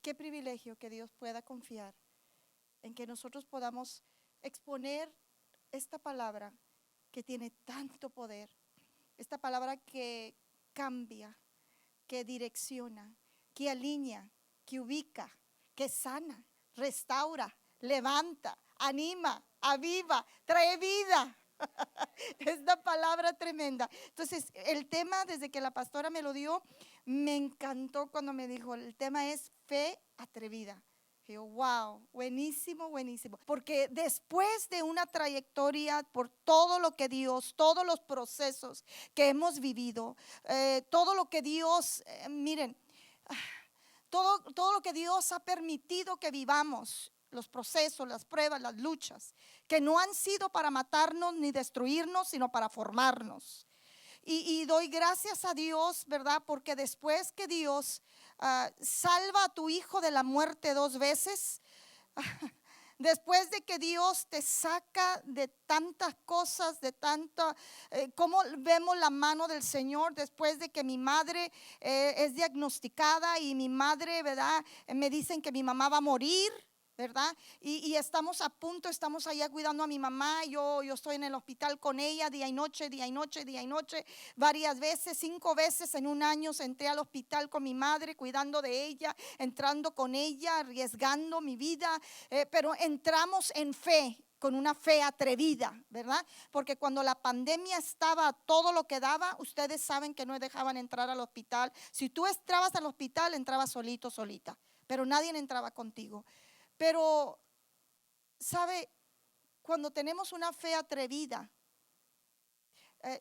Qué privilegio que Dios pueda confiar en que nosotros podamos exponer esta palabra que tiene tanto poder, esta palabra que cambia, que direcciona, que alinea, que ubica, que sana, restaura, levanta, anima, aviva, trae vida. Esta palabra tremenda. Entonces, el tema, desde que la pastora me lo dio, me encantó cuando me dijo, el tema es fe atrevida. Y yo, wow, buenísimo, buenísimo. Porque después de una trayectoria por todo lo que Dios, todos los procesos que hemos vivido, todo lo que Dios, miren, todo lo que Dios ha permitido que vivamos, los procesos, las pruebas, las luchas, que no han sido para matarnos ni destruirnos, sino para formarnos. Y doy gracias a Dios, ¿verdad? Porque después que Dios salva a tu hijo de la muerte 2 veces, después de que Dios te saca de tantas cosas, de tanta, cómo vemos la mano del Señor, después de que mi madre es diagnosticada y mi madre, ¿verdad? Me dicen que mi mamá va a morir, ¿verdad? Y estamos a punto, estamos allá cuidando a mi mamá. Yo estoy en el hospital con ella día y noche, día y noche, día y noche, varias veces, 5 veces en un año entré al hospital con mi madre, cuidando de ella, entrando con ella, arriesgando mi vida, pero entramos en fe, con una fe atrevida, ¿verdad? Porque cuando la pandemia estaba todo lo que daba, ustedes saben que no dejaban entrar al hospital. Si tú entrabas al hospital, entrabas solito, solita, pero nadie entraba contigo. Pero, ¿sabe? Cuando tenemos una fe atrevida,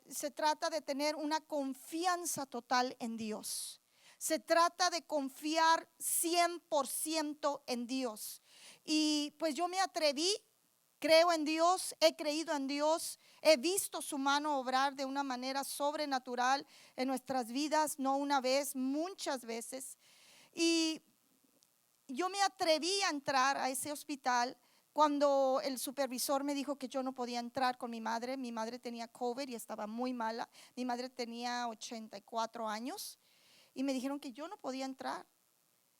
se trata de tener una confianza total en Dios. Se trata de confiar 100% en Dios. Y pues yo me atreví, creo en Dios, he creído en Dios, he visto su mano obrar de una manera sobrenatural en nuestras vidas, no una vez, muchas veces. Y yo me atreví a entrar a ese hospital cuando el supervisor me dijo que yo no podía entrar con mi madre. Mi madre tenía COVID y estaba muy mala. Mi madre tenía 84 años y me dijeron que yo no podía entrar.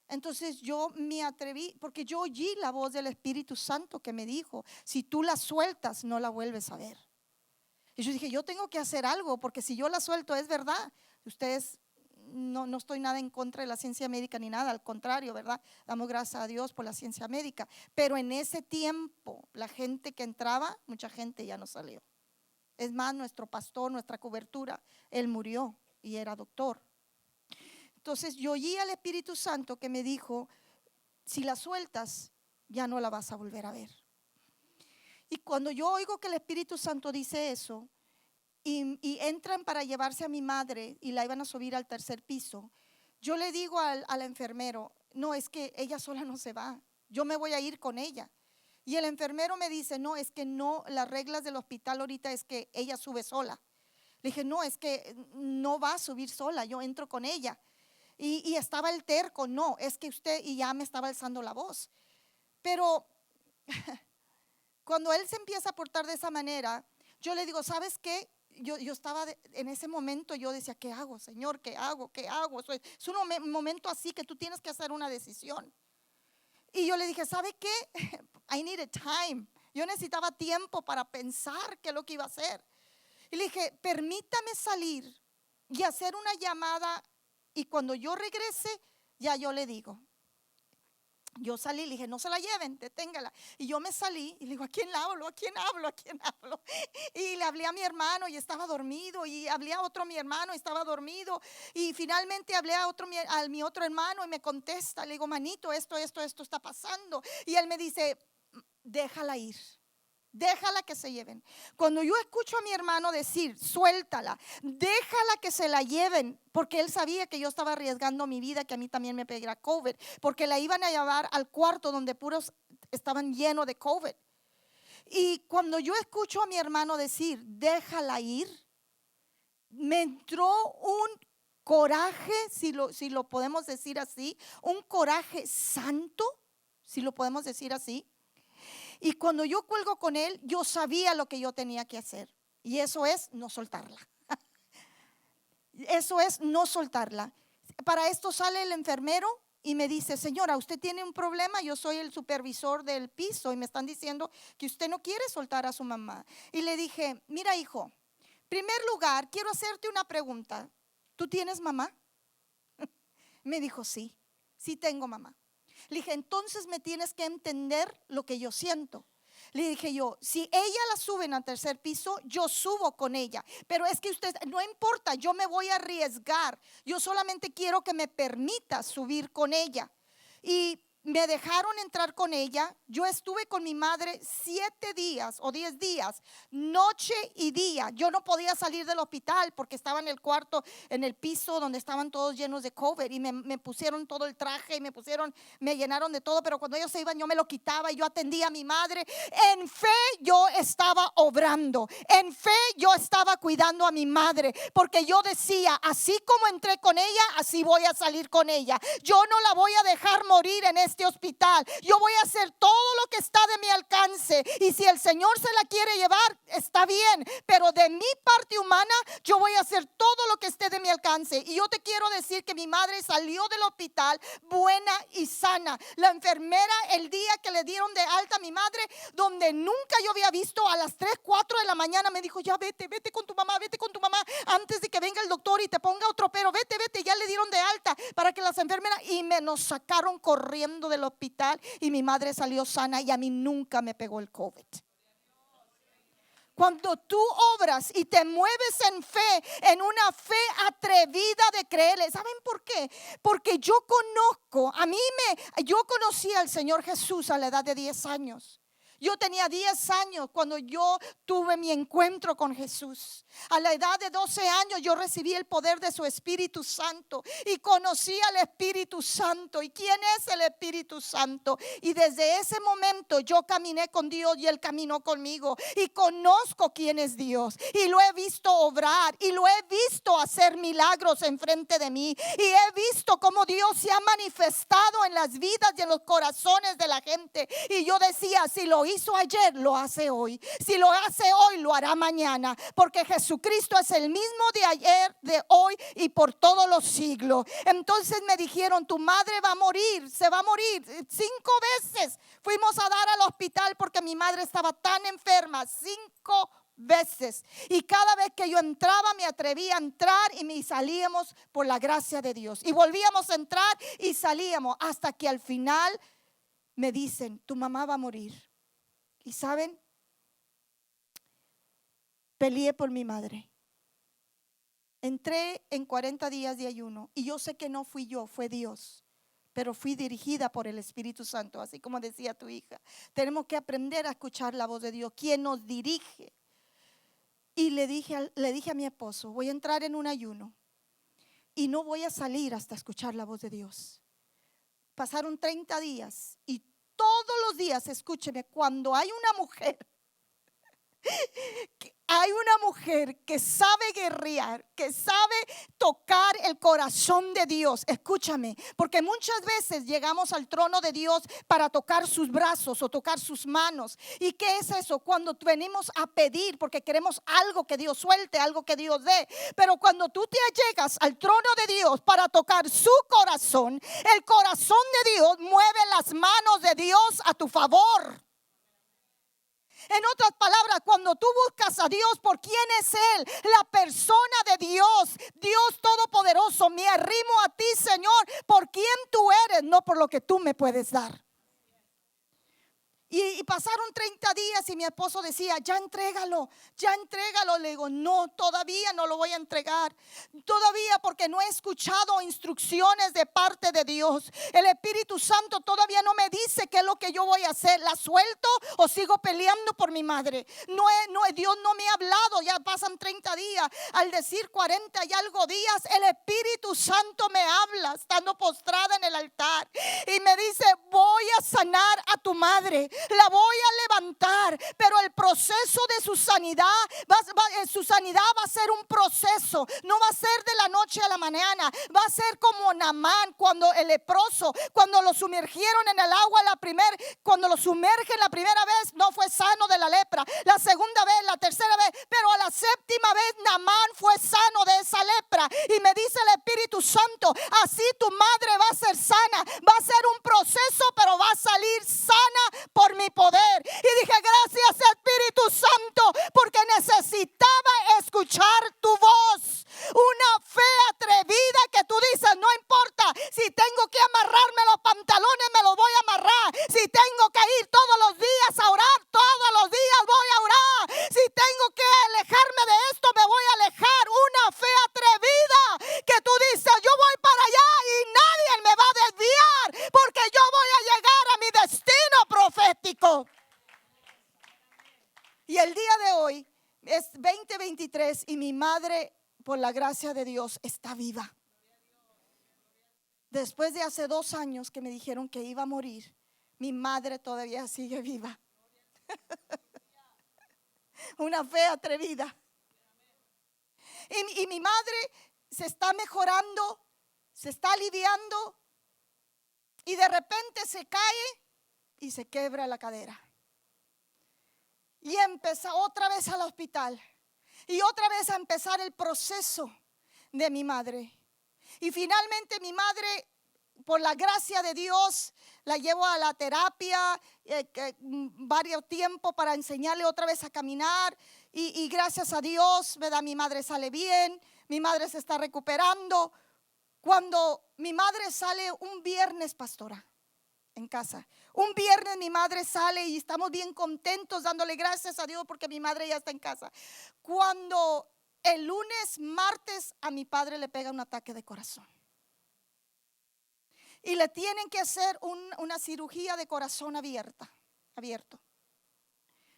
Entonces yo me atreví porque yo oí la voz del Espíritu Santo que me dijo, si tú la sueltas no la vuelves a ver. Y yo dije, yo tengo que hacer algo porque si yo la suelto es verdad. Ustedes, no estoy nada en contra de la ciencia médica ni nada, al contrario, ¿verdad? Damos gracias a Dios por la ciencia médica. Pero en ese tiempo, la gente que entraba, mucha gente ya no salió. Es más, nuestro pastor, nuestra cobertura, él murió y era doctor. Entonces yo oí al Espíritu Santo que me dijo, si la sueltas, ya no la vas a volver a ver. Y cuando yo oigo que el Espíritu Santo dice eso, y entran para llevarse a mi madre y la iban a subir al 3er piso, yo le digo al enfermero, no, es que ella sola no se va, yo me voy a ir con ella. Y el enfermero me dice, no, es que no, las reglas del hospital ahorita es que ella sube sola. Le dije, no, es que no va a subir sola, yo entro con ella. Y estaba el terco, no, es que usted, y ya me estaba alzando la voz. Pero cuando él se empieza a portar de esa manera, yo le digo, ¿sabes qué? Yo estaba en ese momento, yo decía, ¿qué hago, Señor? ¿Qué hago? ¿Qué hago? Es un momento así que tú tienes que hacer una decisión. Y yo le dije, ¿sabe qué? I needed time. Yo necesitaba tiempo para pensar qué es lo que iba a hacer. Y le dije, permítame salir y hacer una llamada, y cuando yo regrese, ya yo le digo. Yo salí, le dije, no se la lleven, deténgala. Y yo me salí y le digo, ¿a quién hablo? ¿A quién hablo? ¿A quién hablo? Y le hablé a mi hermano y estaba dormido. Y hablé a otro mi hermano y estaba dormido. Y finalmente hablé a mi otro hermano y me contesta. Le digo, manito, esto está pasando. Y él me dice, déjala ir. Déjala que se lleven. Cuando yo escucho a mi hermano decir, suéltala, déjala que se la lleven, porque él sabía que yo estaba arriesgando mi vida, que a mí también me pegara COVID, porque la iban a llevar al cuarto donde puros estaban llenos de COVID. Y cuando yo escucho a mi hermano decir, déjala ir, me entró un coraje, si lo podemos decir así, un coraje santo, si lo podemos decir así. Y cuando yo cuelgo con él, yo sabía lo que yo tenía que hacer. Y eso es no soltarla. Eso es no soltarla. Para esto sale el enfermero y me dice: señora, usted tiene un problema, yo soy el supervisor del piso y me están diciendo que usted no quiere soltar a su mamá. Y le dije: mira, hijo, en primer lugar quiero hacerte una pregunta. ¿Tú tienes mamá? Me dijo: sí, sí tengo mamá. Le dije: entonces me tienes que entender lo que yo siento. Le dije yo: si ella la suben al tercer piso, yo subo con ella. Pero es que usted, no importa, yo me voy a arriesgar. Yo solamente quiero que me permita subir con ella. Y me dejaron entrar con ella. Yo estuve con mi madre 7 días o 10 días, noche y día. Yo no podía salir del hospital porque estaba en el cuarto, en el piso donde estaban todos llenos de COVID. Y me pusieron todo el traje y me llenaron de todo. Pero cuando ellos se iban, yo me lo quitaba y yo atendía a mi madre. En fe yo estaba obrando. En fe yo estaba cuidando a mi madre. Porque yo decía: así como entré con ella, así voy a salir con ella. Yo no la voy a dejar morir en este hospital. Yo voy a hacer todo lo que está de mi alcance. Y si el Señor se la quiere llevar, está bien. Pero de mi parte humana, yo voy a hacer todo lo que esté de mi alcance. Y yo te quiero decir que mi madre salió del hospital buena y sana. La enfermera, el día que le dieron de alta a mi madre, donde nunca yo había visto, a las 3, 4 de la mañana me dijo: ya vete con tu mamá, vete con tu mamá antes de que venga el doctor y te ponga otro. Pero vete, ya le dieron de alta para que las enfermeras, y nos sacaron corriendo del hospital y mi madre salió sana y a mí nunca me pegó el COVID. Cuando tú obras y te mueves en fe, en una fe atrevida de creerle. ¿Saben por qué? Porque yo conocí al Señor Jesús a la edad de 10 años. Yo tenía 10 años cuando yo tuve mi encuentro con Jesús. A la edad de 12 años yo recibí el poder de su Espíritu Santo y conocí al Espíritu Santo. ¿Y quién es el Espíritu Santo? Y desde ese momento yo caminé con Dios y Él caminó conmigo. Y conozco quién es Dios. Y lo he visto obrar y lo he visto hacer milagros enfrente de mí. Y he visto cómo Dios se ha manifestado en las vidas y en los corazones de la gente. Y yo decía: si lo hizo ayer, lo hace hoy. Si lo hace hoy, lo hará mañana. Porque Jesucristo es el mismo de ayer, de hoy y por todos los siglos. Entonces me dijeron: tu madre va a morir, se va a morir. 5 veces fuimos a dar al hospital porque mi madre estaba tan enferma. 5 veces. Y cada vez que yo entraba, me atrevía a entrar y salíamos por la gracia de Dios. Y volvíamos a entrar y salíamos hasta que al final me dicen: tu mamá va a morir. Y saben, peleé por mi madre. Entré en 40 días de ayuno y yo sé que no fui yo, fue Dios. Pero fui dirigida por el Espíritu Santo, así como decía tu hija. Tenemos que aprender a escuchar la voz de Dios, quien nos dirige. Y le dije a mi esposo: voy a entrar en un ayuno y no voy a salir hasta escuchar la voz de Dios. Pasaron 30 días y todos los días, escúcheme, cuando hay una mujer que sabe guerrear, que sabe tocar el corazón de Dios. Escúchame, porque muchas veces llegamos al trono de Dios para tocar sus brazos o tocar sus manos. ¿Y qué es eso? Cuando venimos a pedir porque queremos algo que Dios suelte, algo que Dios dé. Pero cuando tú te allegas al trono de Dios para tocar su corazón, el corazón de Dios mueve las manos de Dios a tu favor. En otras palabras, cuando tú buscas a Dios por quién es Él, la persona de Dios, Dios Todopoderoso, me arrimo a ti, Señor, por quién tú eres, no por lo que tú me puedes dar. Y pasaron 30 días y mi esposo decía: ya entrégalo. Le digo: no, todavía no lo voy a entregar. Todavía, porque no he escuchado instrucciones de parte de Dios. El Espíritu Santo todavía no me dice qué es lo que yo voy a hacer. ¿La suelto o sigo peleando por mi madre? Dios no me ha hablado. Ya pasan 30 días. Al decir 40 y algo días, el Espíritu Santo me habla estando postrada en el altar y me dice: voy a sanar a tu madre, la voy a levantar, pero el proceso de su sanidad va a ser un proceso, no va a ser de la noche a la mañana, va a ser como Naamán cuando el leproso, cuando lo sumergieron en el agua cuando lo sumergen la primera vez, no fue sano de la lepra, la segunda vez, la tercera vez, pero a la séptima vez Naamán fue sano de esa lepra. Y me dice el Espíritu Santo, así tu madre va a ser sana, va a ser un proceso, pero va a salir sana por mi poder. Y dije, gracias Espíritu Santo, porque necesitaba escuchar tu voz, una fe atrevida que tú dices, no importa, si tengo que amarrarme los pantalones me los voy a amarrar, si tengo que ir todos los días a orar, todos los días voy a orar, si tengo que alejarme de esto me voy a alejar. Una fe atrevida que tú dices, yo voy para allá y nadie me va a desviar, porque yo voy a llegar a mi destino profético. Y el día de hoy es 2023 y mi madre, por la gracia de Dios, está viva. Después de hace 2 años que me dijeron que iba a morir, mi madre todavía sigue viva. Una fe atrevida. Y mi madre se está mejorando, se está aliviando, y de repente se cae y se quiebra la cadera. Y empezó otra vez al hospital. Y otra vez a empezar el proceso de mi madre. Y finalmente mi madre, por la gracia de Dios, la llevo a la terapia varios tiempos para enseñarle otra vez a caminar. Y gracias a Dios, ¿verdad? Mi madre sale bien, mi madre se está recuperando. Cuando mi madre sale un viernes, pastora, en casa, un viernes mi madre sale y estamos bien contentos dándole gracias a Dios porque mi madre ya está en casa. Cuando el lunes, martes, a mi padre le pega un ataque de corazón y le tienen que hacer una cirugía de corazón abierto.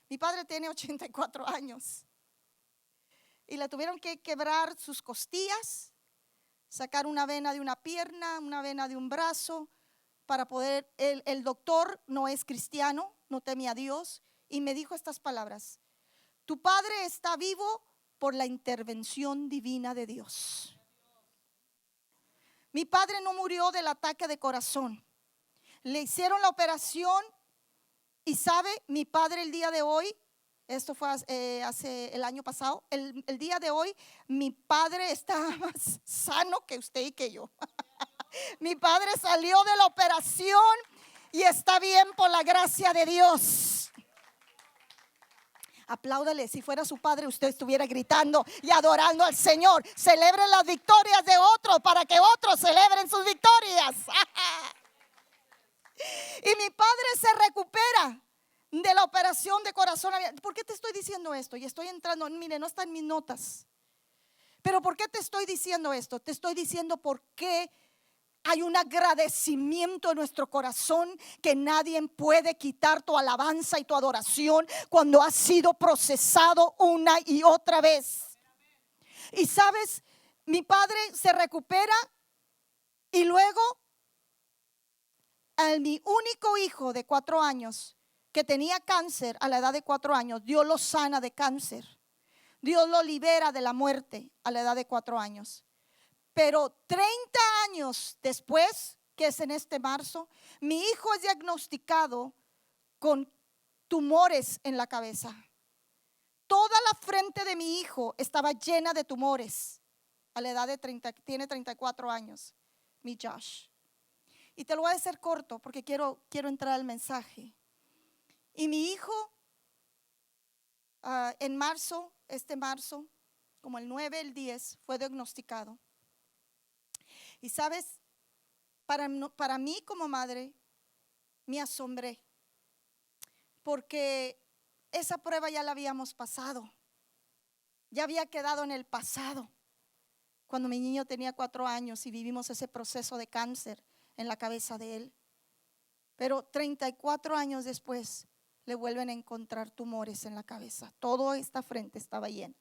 Mi padre tiene 84 años y le tuvieron que quebrar sus costillas, sacar una vena de una pierna, una vena de un brazo, para poder, el doctor no es cristiano, no teme a Dios, y me dijo estas palabras: tu padre está vivo por la intervención divina de Dios. Mi padre no murió del ataque de corazón. Le hicieron la operación y sabe, mi padre el día de hoy, esto fue hace el año pasado, el día de hoy mi padre está más sano que usted y que yo. Mi padre salió de la operación y está bien por la gracia de Dios. Apláudale, si fuera su padre usted estuviera gritando y adorando al Señor. Celebre las victorias de otros para que otros celebren sus victorias. Y mi padre se recupera de la operación de corazón abierto. ¿Por qué te estoy diciendo esto? Y estoy entrando, mire, no está en mis notas. Pero ¿por qué te estoy diciendo esto? Te estoy diciendo por qué hay un agradecimiento en nuestro corazón que nadie puede quitar tu alabanza y tu adoración cuando has sido procesado una y otra vez. Y sabes, mi padre se recupera y luego a mi único hijo de 4 años que tenía cáncer a la edad de 4 años, Dios lo sana de cáncer. Dios lo libera de la muerte a la edad de 4 años. Pero 30 años después, que es en este marzo, mi hijo es diagnosticado con tumores en la cabeza. Toda la frente de mi hijo estaba llena de tumores a la edad de 30, tiene 34 años, mi Josh. Y te lo voy a hacer corto porque quiero entrar al mensaje. Y mi hijo, en marzo, este marzo, como el 9, el 10, fue diagnosticado. Y sabes, para mí como madre, me asombré, porque esa prueba ya la habíamos pasado, ya había quedado en el pasado, cuando mi niño tenía 4 años y vivimos ese proceso de cáncer en la cabeza de él. Pero 34 años después, le vuelven a encontrar tumores en la cabeza. Toda esta frente estaba llena.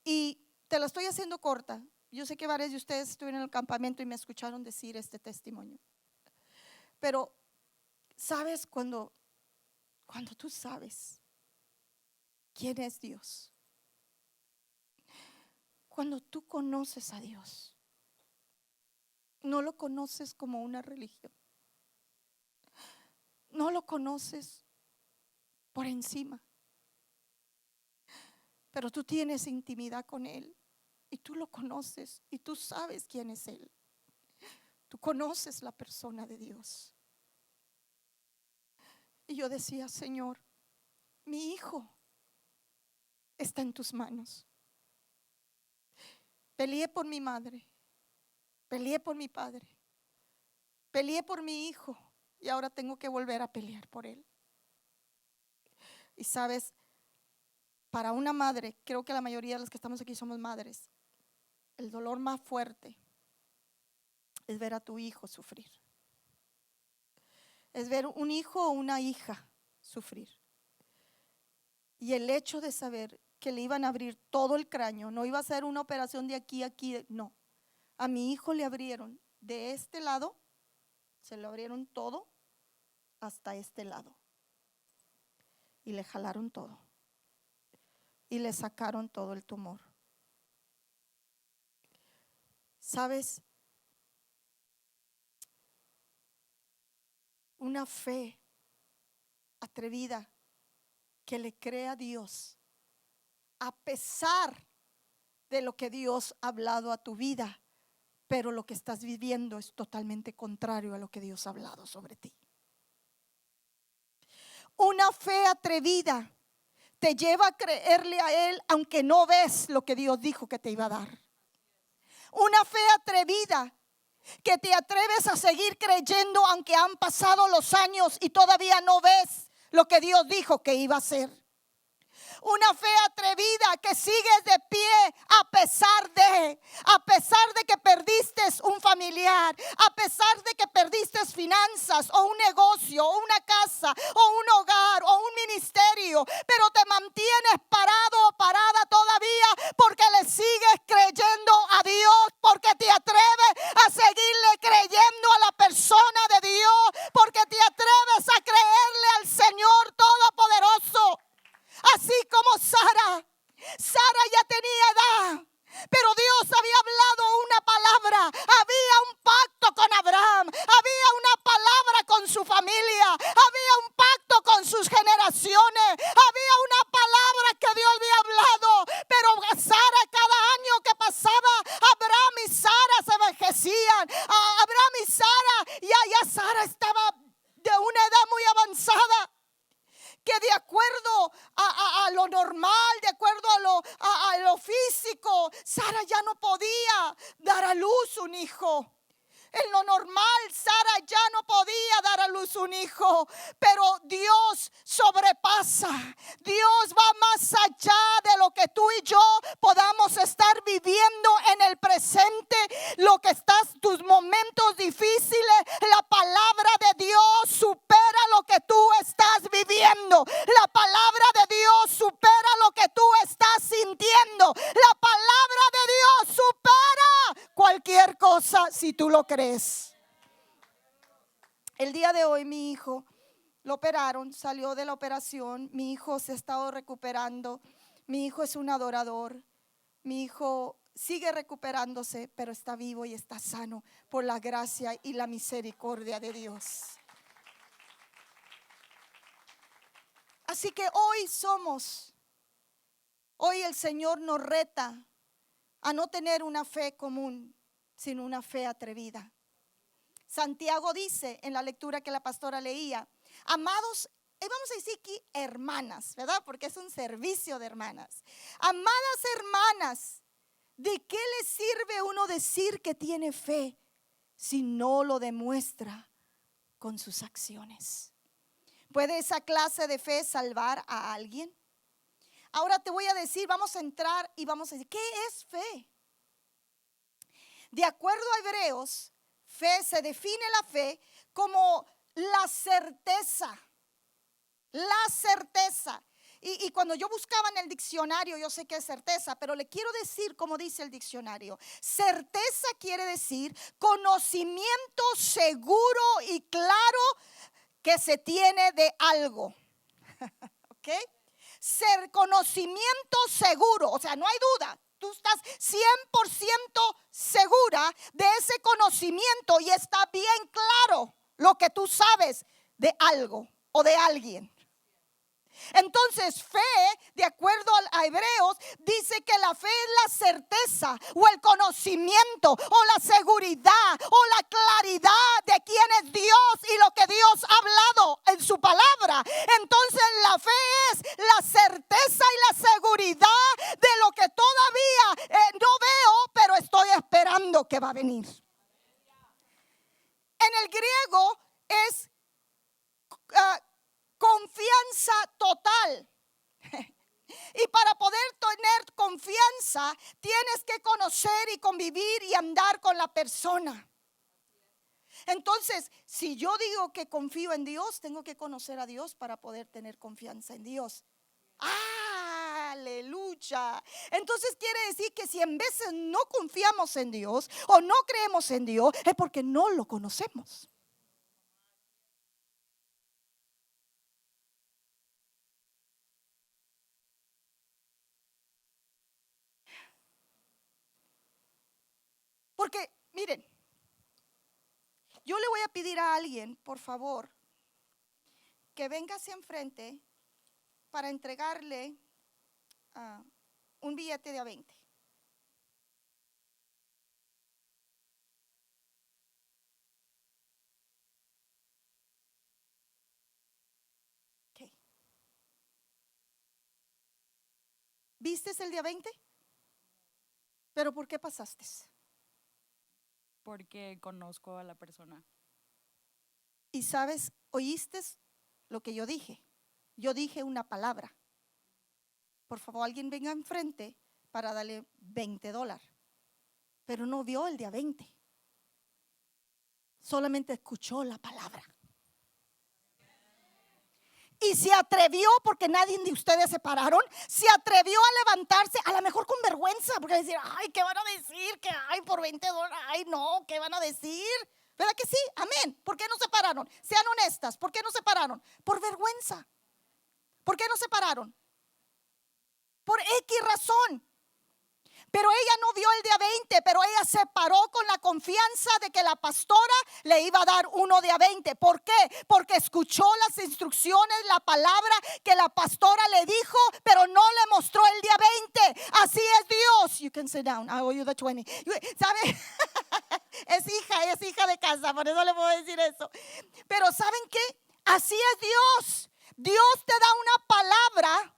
Y te la estoy haciendo corta. Yo sé que varios de ustedes estuvieron en el campamento y me escucharon decir este testimonio. Pero sabes cuando tú sabes quién es Dios, cuando tú conoces a Dios, no lo conoces como una religión, no lo conoces por encima, pero tú tienes intimidad con Él y tú lo conoces y tú sabes quién es Él. Tú conoces la persona de Dios. Y yo decía, Señor, mi hijo está en tus manos. Peleé por mi madre, peleé por mi padre, peleé por mi hijo y ahora tengo que volver a pelear por él. Y sabes, para una madre, creo que la mayoría de los que estamos aquí somos madres, el dolor más fuerte es ver a tu hijo sufrir. Es ver un hijo o una hija sufrir. Y el hecho de saber que le iban a abrir todo el cráneo, no iba a ser una operación de aquí a aquí, no. A mi hijo le abrieron de este lado, se lo abrieron todo hasta este lado. Y le jalaron todo. Y le sacaron todo el tumor. ¿Sabes? Una fe atrevida que le cree a Dios, a pesar de lo que Dios ha hablado a tu vida, pero lo que estás viviendo es totalmente contrario a lo que Dios ha hablado sobre ti. Una fe atrevida te lleva a creerle a Él aunque no ves lo que Dios dijo que te iba a dar. Una fe atrevida que te atreves a seguir creyendo aunque han pasado los años y todavía no ves lo que Dios dijo que iba a hacer. Una fe atrevida que sigues de pie a pesar de que perdiste un familiar, a pesar de que perdiste finanzas o un negocio o una casa o un hogar o un ministerio, pero te mantienes parado o parada todavía porque le sigues creyendo a Dios, porque te atreves a seguirle creyendo a la persona de Dios, porque te atreves a creerle al Señor Todopoderoso. Así como Sara ya tenía edad, pero Dios había hablado una palabra, había un pacto con Abraham, había una palabra con su familia, había un pacto con sus generaciones, había una palabra que Dios había hablado, pero Sara, cada año que pasaba, Abraham y Sara se envejecían. Abraham y Sara, ya Sara estaba de una edad muy avanzada, que de acuerdo a lo normal, de acuerdo a lo físico, Sara ya no podía dar a luz un hijo. En lo normal, Sara ya no podía dar a luz un hijo, pero Dios sobrepasa. Dios va más allá de lo que tú y yo podamos estar viviendo en el presente. Lo que estás, tus momentos difíciles, la palabra de Dios supera lo que tú estás viviendo. La palabra de Dios supera lo que tú estás sintiendo. La palabra de Dios supera cualquier cosa si tú lo crees. El día de hoy mi hijo lo operaron, salió de la operación, mi hijo se ha estado recuperando, mi hijo es un adorador, mi hijo sigue recuperándose, pero está vivo y está sano por la gracia y la misericordia de Dios. Así que hoy el Señor nos reta a no tener una fe común, sino una fe atrevida. Santiago dice en la lectura que la pastora leía, amados, vamos a decir aquí hermanas, ¿verdad? Porque es un servicio de hermanas. Amadas hermanas, ¿de qué le sirve uno decir que tiene fe si no lo demuestra con sus acciones? ¿Puede esa clase de fe salvar a alguien? Ahora te voy a decir, vamos a entrar y vamos a decir, ¿qué es fe? De acuerdo a Hebreos, fe, se define la fe como la certeza Y cuando yo buscaba en el diccionario, yo sé que es certeza, pero le quiero decir como dice el diccionario. Certeza quiere decir conocimiento seguro y claro que se tiene de algo. ¿Ok? Ser conocimiento seguro, o sea, no hay duda. Tú estás 100% segura de ese conocimiento y está bien claro lo que tú sabes de algo o de alguien. Entonces fe, de acuerdo a Hebreos, dice que la fe es la certeza o el conocimiento o la seguridad o la claridad de quién es Dios y lo que Dios ha hablado en su palabra. Entonces la fe es la certeza y la seguridad de lo que todavía no veo, pero estoy esperando que va a venir. En el griego es confianza total. Y para poder tener confianza, tienes que conocer y convivir y andar con la persona. Entonces, si yo digo que confío en Dios, tengo que conocer a Dios para poder tener confianza en Dios. Aleluya. Entonces quiere decir que si en veces no confiamos en Dios o no creemos en Dios, es porque no lo conocemos. Porque, miren, yo le voy a pedir a alguien, por favor, que venga hacia enfrente para entregarle un billete de a 20. Okay. ¿Viste el de a 20? ¿Pero por qué pasaste? Porque conozco a la persona. Y sabes, oíste lo que yo dije. Yo dije una palabra. Por favor, alguien venga enfrente para darle $20. Pero no vio el de a 20. Solamente escuchó la palabra. Y se atrevió, porque nadie de ustedes se pararon, se atrevió a levantarse, a lo mejor con vergüenza, porque decir, ay, ¿qué van a decir? Que ay, por $20, ay, no, ¿qué van a decir? ¿Verdad que sí? Amén. ¿Por qué no se pararon? Sean honestas, ¿por qué no se pararon? Por vergüenza. ¿Por qué no se pararon? Por X razón. Pero ella no vio el de a 20, pero ella se paró con la confianza de que la pastora le iba a dar uno de a 20. ¿Por qué? Porque escuchó las instrucciones, la palabra que la pastora le dijo, pero no le mostró el de a 20. Así es Dios. You can sit down. I owe you the 20. ¿Sabe? Es hija de casa, por eso le puedo decir eso. Pero ¿saben qué? Así es Dios. Dios te da una palabra,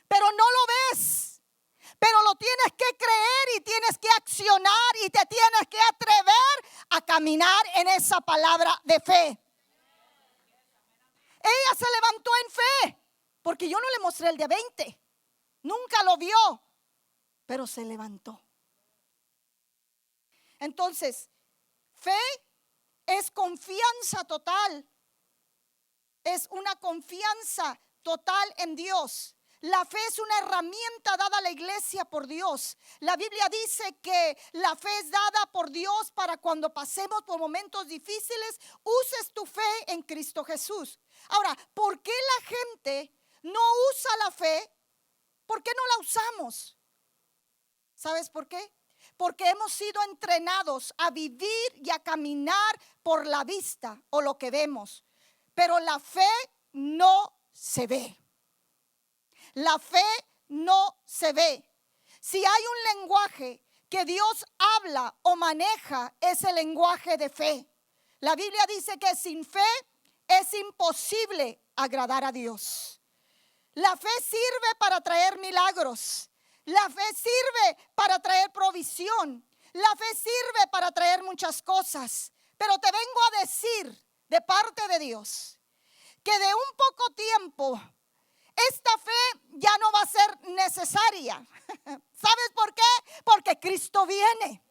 pero no lo ves. Pero lo tienes que creer y tienes que accionar y te tienes que atrever a caminar en esa palabra de fe. Ella se levantó en fe, porque yo no le mostré el de 20. Nunca lo vio, pero se levantó. Entonces, fe es confianza total. Es una confianza total en Dios. La fe es una herramienta dada a la iglesia por Dios. La Biblia dice que la fe es dada por Dios para cuando pasemos por momentos difíciles, uses tu fe en Cristo Jesús. Ahora, ¿por qué la gente no usa la fe? ¿Por qué no la usamos? ¿Sabes por qué? Porque hemos sido entrenados a vivir y a caminar por la vista o lo que vemos. Pero la fe no se ve. La fe no se ve. Si hay un lenguaje que Dios habla o maneja, es el lenguaje de fe. La Biblia dice que sin fe es imposible agradar a Dios. La fe sirve para traer milagros. La fe sirve para traer provisión. La fe sirve para traer muchas cosas. Pero te vengo a decir de parte de Dios que de un poco tiempo esta fe ya no va a ser necesaria. ¿Sabes por qué? Porque Cristo viene.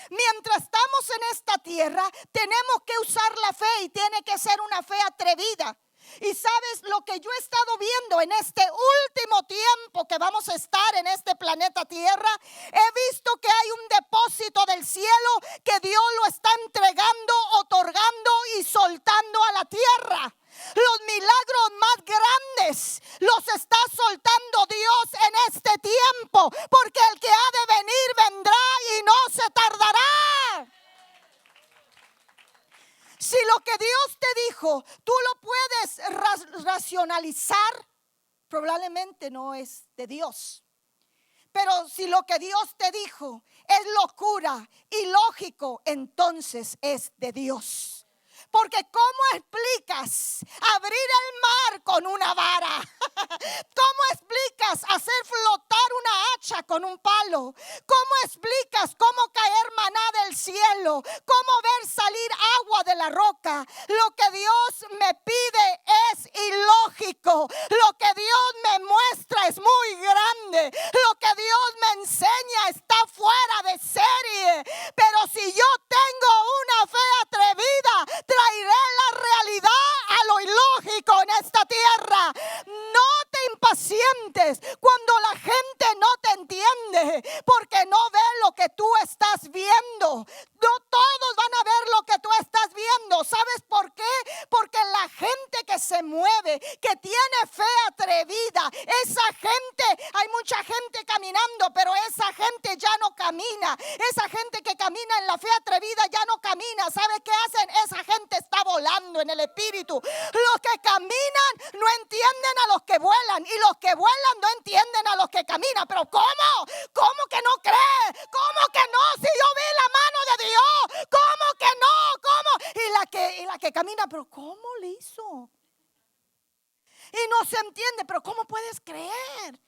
Mientras estamos en esta tierra, tenemos que usar la fe y tiene que ser una fe atrevida. Y sabes lo que yo he estado viendo en este último tiempo que vamos a estar en este planeta Tierra. He visto que hay un depósito del cielo que Dios lo está entregando, otorgando y soltando a la tierra. Los milagros más grandes los está soltando Dios en este tiempo, porque el que ha de venir vendrá y no se tardará. Si lo que Dios te dijo, tú lo puedes racionalizar, probablemente no es de Dios. Pero si lo que Dios te dijo es locura y lógico, entonces es de Dios. Porque ¿cómo explicas abrir el mar con una vara? ¿Cómo explicas hacer flotar una hacha con un palo? ¿Cómo explicas cómo caer maná del cielo? ¿Cómo ver salir agua de la roca? Lo que Dios me pide es ilógico. Lo que Dios me muestra es muy grande. Lo que Dios me enseña está fuera de serie. Pero si yo tengo una fe atrevida, traeré la realidad a lo ilógico en esta tierra. No te impacientes cuando la gente no te entiende, porque no ve lo que tú estás viendo. No todos van a ver lo que tú estás viendo. ¿Sabes por qué? Porque la gente que se mueve, que tiene fe atrevida, esa gente, hay mucha gente caminando, pero esa gente ya no camina. Esa gente que camina en la fe atrevida ya no camina. ¿Sabe qué hacen? Esa gente está volando en el espíritu. Los que caminan no entienden a los que vuelan, y los que vuelan no entienden a los que caminan. Pero ¿cómo? ¿Cómo que no cree? ¿Cómo que no? Si yo vi la mano de Dios. ¿Cómo que no? ¿Cómo? Y la que camina, pero ¿cómo le hizo? Y no se entiende, pero ¿cómo puedes creer?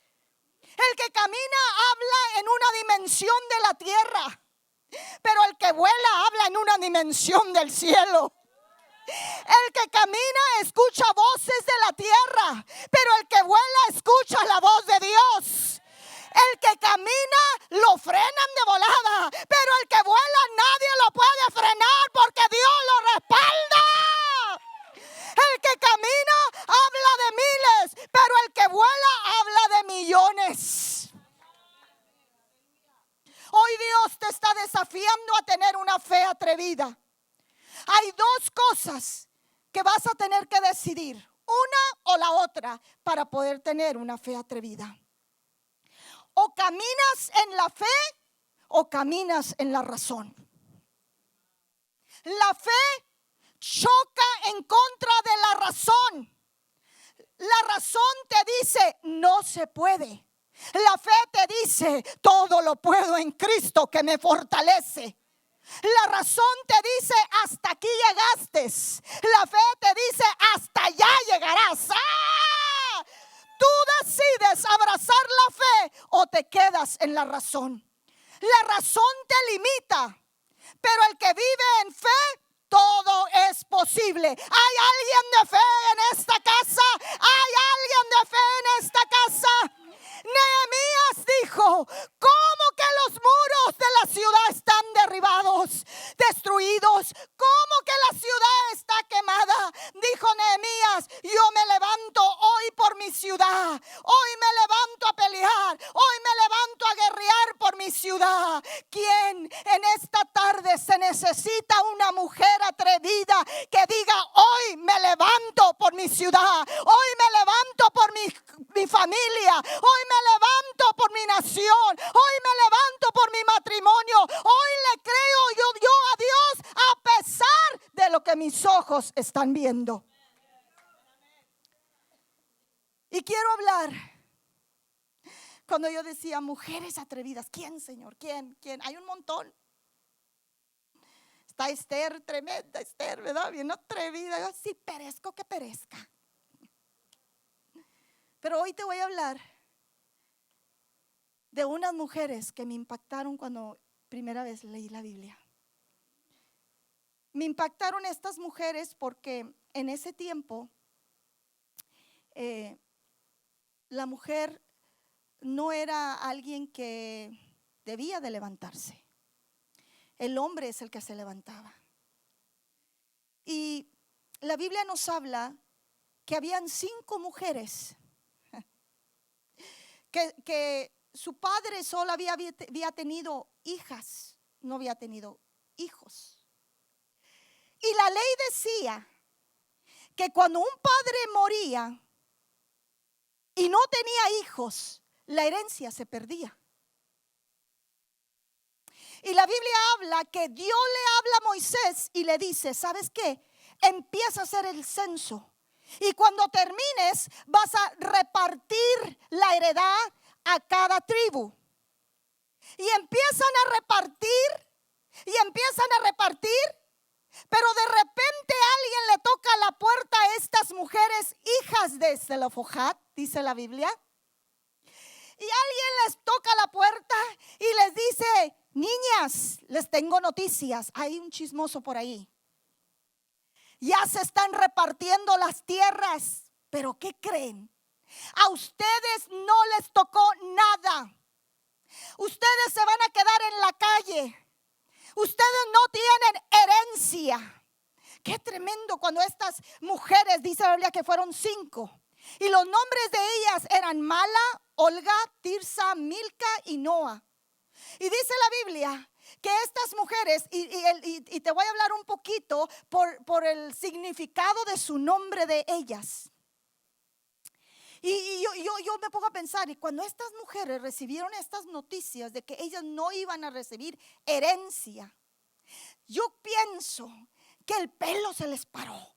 El que camina habla en una dimensión de la tierra, pero el que vuela habla en una dimensión del cielo. El que camina escucha voces de la tierra, pero el que vuela escucha la voz de Dios. El que camina lo frenan de volada, pero el que vuela nadie lo puede frenar porque Dios lo respalda. El que camina habla de miles, pero el que vuela habla de millones. Hoy Dios te está desafiando a tener una fe atrevida. Hay dos cosas que vas a tener que decidir, una o la otra, para poder tener una fe atrevida. O caminas en la fe o caminas en la razón. La fe choca en contra de la razón. La razón te dice no se puede. La fe te dice todo lo puedo en Cristo que me fortalece. La razón te dice hasta aquí llegaste. La fe te dice hasta allá llegarás. ¡Ah! Tú decides abrazar la fe o te quedas en la razón. La razón te limita, pero el que vive en fe, todo es posible. ¿Hay alguien de fe en esta casa? ¿Hay alguien de fe en esta casa? Nehemías dijo, ¿cómo que los muros de la ciudad están derribados, destruidos? ¿Cómo que la ciudad está quemada? Dijo Nehemías, yo me levanto hoy por mi ciudad. Hoy me levanto a pelear. Hoy me levanto a guerrear por mi ciudad. ¿Quién en esta tarde se necesita una mujer atrevida que diga, hoy me levanto por mi ciudad? Hoy me levanto por mi familia. Hoy me levanto por mi nación. Hoy me levanto por mi matrimonio. Hoy le creo yo a Dios a pesar de lo que mis ojos están viendo. Y quiero hablar, cuando yo decía mujeres atrevidas, ¿quién, Señor? ¿Quién? Hay un montón. Está Esther, tremenda Esther, ¿verdad? Bien atrevida. Yo sí perezco que perezca. Pero hoy te voy a hablar de unas mujeres que me impactaron cuando primera vez leí la Biblia. Me impactaron estas mujeres porque en ese tiempo la mujer no era alguien que debía de levantarse. El hombre es el que se levantaba. Y la Biblia nos habla que habían 5 mujeres que su padre solo había tenido hijas, no había tenido hijos. Y la ley decía que cuando un padre moría y no tenía hijos, la herencia se perdía. Y la Biblia habla que Dios le habla a Moisés y le dice, ¿sabes qué? Empieza a hacer el censo. Y cuando termines vas a repartir la heredad a cada tribu. Y empiezan a repartir. Pero de repente alguien le toca la puerta a estas mujeres, hijas de Zelofojad, dice la Biblia. Y alguien les toca la puerta y les dice, niñas, les tengo noticias. Hay un chismoso por ahí. Ya se están repartiendo las tierras. Pero ¿qué creen? A ustedes no les tocó nada. Ustedes se van a quedar en la calle. Ustedes no tienen herencia. Qué tremendo cuando estas mujeres, dice la Biblia que fueron 5. Y los nombres de ellas eran Mala, Olga, Tirsa, Milca y Noa. Y dice la Biblia que estas mujeres, y te voy a hablar un poquito por el significado de su nombre de ellas. Y yo me pongo a pensar, y cuando estas mujeres recibieron estas noticias de que ellas no iban a recibir herencia, yo pienso que el pelo se les paró.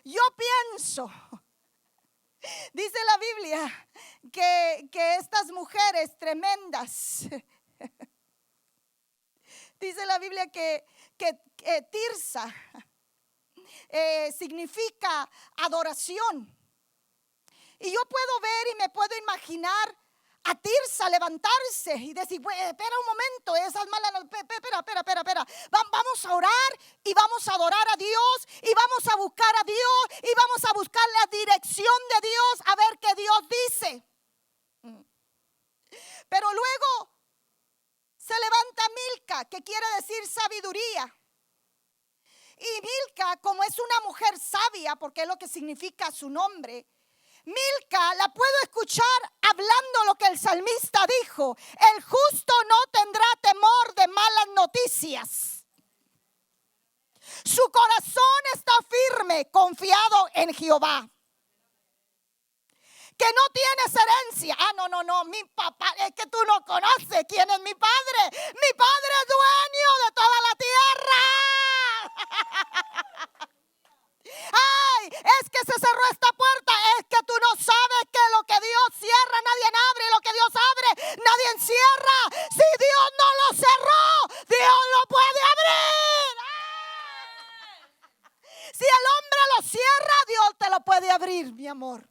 Yo pienso, dice la Biblia, que estas mujeres tremendas, dice la Biblia que Tirsa significa adoración. Y yo puedo ver y me puedo imaginar a Tirsa levantarse y decir, espera un momento, esas malas, espera. Vamos a orar y vamos a adorar a Dios y vamos a buscar a Dios y vamos a buscar la dirección de Dios a ver qué Dios dice. Pero luego se levanta Milca, que quiere decir sabiduría. Y Milca, como es una mujer sabia, porque es lo que significa su nombre, Milca la puedo escuchar hablando lo que el salmista dijo: el justo no tendrá temor de malas noticias. Su corazón está firme, confiado en Jehová. Que no tienes herencia. No, mi papá, es que tú no conoces quién es mi padre. Mi padre es dueño de toda la tierra. Ay, es que se cerró esta puerta. Es que tú no sabes que lo que Dios cierra nadie abre, y lo que Dios abre nadie encierra. Si Dios no lo cerró, Dios lo puede abrir. Si el hombre lo cierra, Dios te lo puede abrir, mi amor.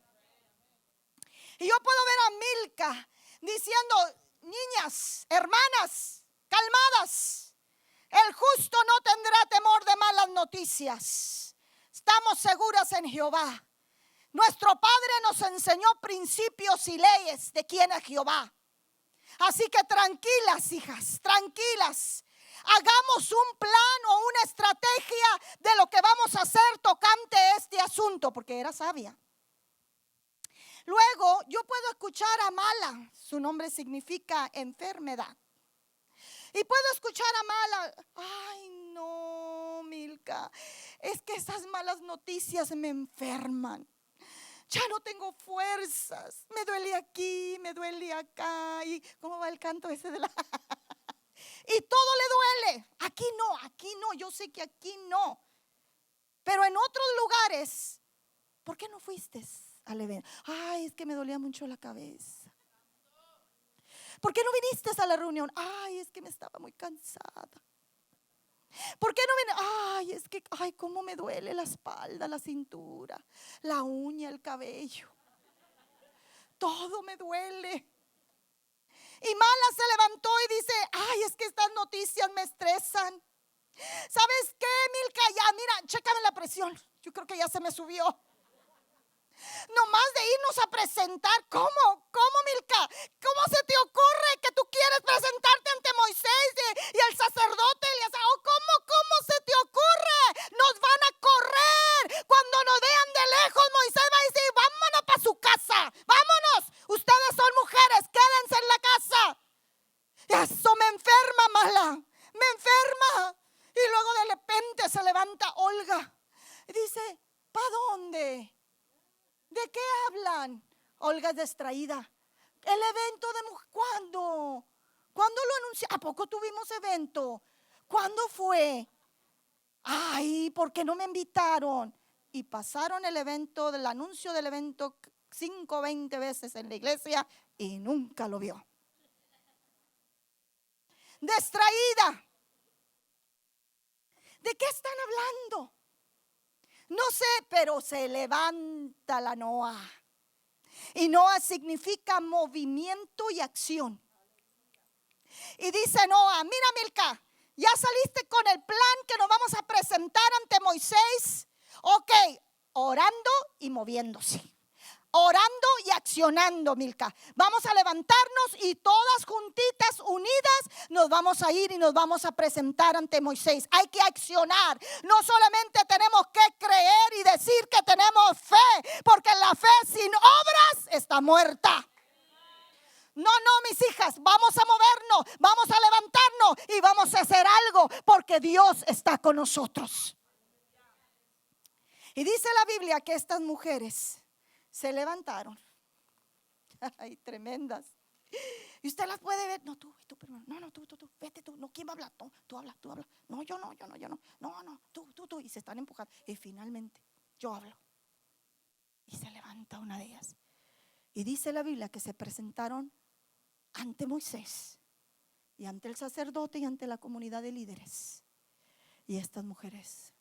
Y yo puedo ver a Milca diciendo: niñas, hermanas, calmadas. El justo no tendrá temor de malas noticias. Estamos seguras en Jehová. Nuestro Padre nos enseñó principios y leyes de quién es Jehová. Así que tranquilas, hijas, tranquilas. Hagamos un plan o una estrategia de lo que vamos a hacer tocante este asunto, porque era sabia. Luego yo puedo escuchar a Mala, su nombre significa enfermedad. Y puedo escuchar a Mala: ay no, Milca, es que esas malas noticias me enferman. Ya no tengo fuerzas, me duele aquí, me duele acá. ¿Y cómo va el canto ese de la? Y todo le duele. Aquí no, yo sé que aquí no. Pero en otros lugares, ¿por qué no fuiste al evento? Ay, es que me dolía mucho la cabeza. ¿Por qué no viniste a la reunión? Ay, es que me estaba muy cansada. ¿Por qué no viniste? Ay, es que, ay, cómo me duele la espalda, la cintura, la uña, el cabello. Todo me duele. Y Mala se levantó y dice: ay, es que estas noticias me estresan. ¿Sabes qué, Milca? Ya, mira, chécame la presión. Yo creo que ya se me subió. Nomás de irnos a presentar. ¿Cómo, Milca? ¿Cómo se te ocurre que tú quieres presentarte ante Moisés y el sacerdote Elías? ¿Cómo se te ocurre? Nos van a correr. Eso me enferma, mala, me enferma. Y luego de repente se levanta Olga y dice, ¿para dónde? ¿De qué hablan? Olga es distraída. El evento de mujer, ¿cuándo? ¿Cuándo lo anunció? ¿A poco tuvimos evento? ¿Cuándo fue? Ay, ¿por qué no me invitaron? Y pasaron el evento, del anuncio del evento 5 o 20 veces en la iglesia y nunca lo vio. Distraída. ¿De qué están hablando? No sé, pero se levanta la Noa. Y Noa significa movimiento y acción. Y dice Noa, mira Milca, ya saliste con el plan que nos vamos a presentar ante Moisés. Ok, orando y moviéndose. Orando y accionando, Milca. Vamos a levantarnos y todas juntitas, unidas, nos vamos a ir y nos vamos a presentar ante Moisés. Hay que accionar. No solamente tenemos que creer y decir que tenemos fe, porque la fe sin obras está muerta. No, mis hijas, vamos a movernos, vamos a levantarnos y vamos a hacer algo, porque Dios está con nosotros. Y dice la Biblia que estas mujeres se levantaron. Ay, tremendas. Y usted las puede ver. No, tú primero. No, tú, vete tú. No, ¿quién va a hablar? No, tú habla. No, yo no. No, tú. Y se están empujando. Y finalmente, yo hablo. Y se levanta una de ellas. Y dice la Biblia que se presentaron ante Moisés y ante el sacerdote y ante la comunidad de líderes. Y estas mujeres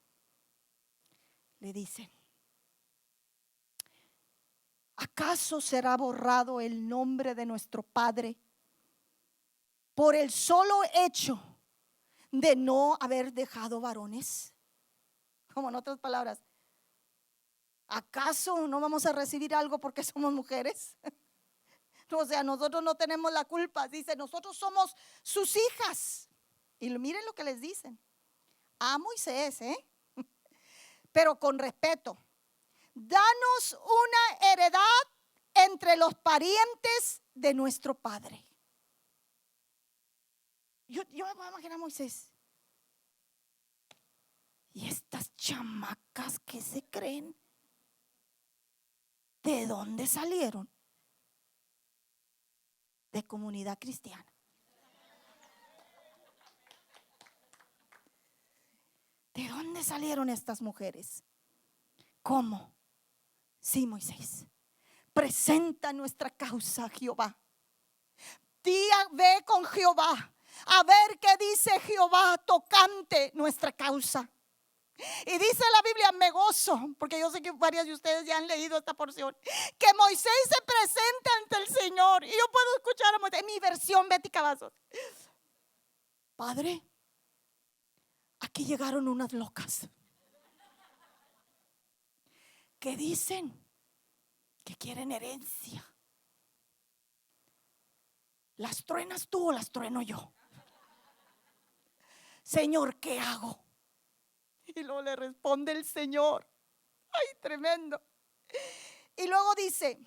le dicen, ¿acaso será borrado el nombre de nuestro Padre por el solo hecho de no haber dejado varones? Como en otras palabras, ¿acaso no vamos a recibir algo porque somos mujeres? O sea, nosotros no tenemos la culpa. Dice, nosotros somos sus hijas. Y miren lo que les dicen a Moisés, pero con respeto. Danos una heredad entre los parientes de nuestro padre. Yo me puedo imaginar a Moisés. Y estas chamacas que se creen, ¿de dónde salieron? De comunidad cristiana. ¿De dónde salieron estas mujeres? ¿Cómo? Sí, Moisés, presenta nuestra causa a Jehová. Ve con Jehová a ver qué dice Jehová tocante nuestra causa. Y dice la Biblia, me gozo, porque yo sé que varias de ustedes ya han leído esta porción, que Moisés se presenta ante el Señor. Y yo puedo escuchar a Moisés en mi versión Betty Cavazos. Padre, aquí llegaron unas locas que dicen que quieren herencia. ¿Las truenas tú o las trueno yo? Señor, ¿qué hago? Y luego le responde el Señor. Ay, tremendo. Y luego dice,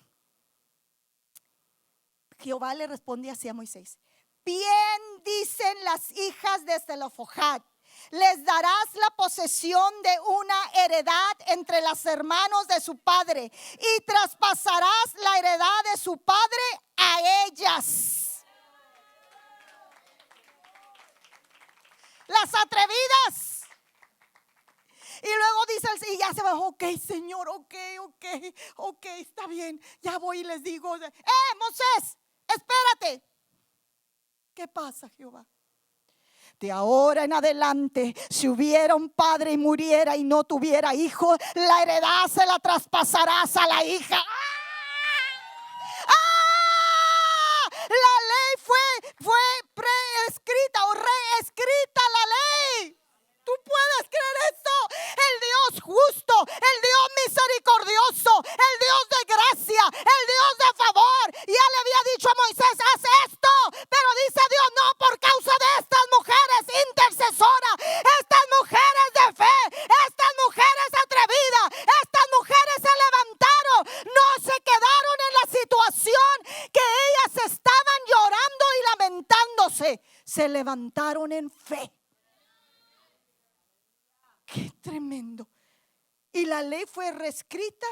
Jehová le responde así a Moisés: bien dicen las hijas de Zelofojad, les darás la posesión de una heredad entre los hermanos de su padre, y traspasarás la heredad de su padre a ellas. Las atrevidas. Y luego dice y ya se va, ok, Señor, ok, está bien. Ya voy y les digo, Moisés, espérate. ¿Qué pasa, Jehová? De ahora en adelante, si hubiera un padre y muriera y no tuviera hijo, la heredad se la traspasarás a la hija. La ley fue preescrita o reescrita la ley. ¿Tú puedes creer esto? El Dios justo, el Dios misericordioso, el Dios de gracia, el Dios de favor. Ya le había dicho a Moisés, haz esto. Pero dice Dios, no, por causa de estas mujeres intercesoras, estas mujeres de fe, estas mujeres atrevidas, estas mujeres se levantaron. No 12 se levantaron en fe. Qué tremendo. Y la ley fue reescrita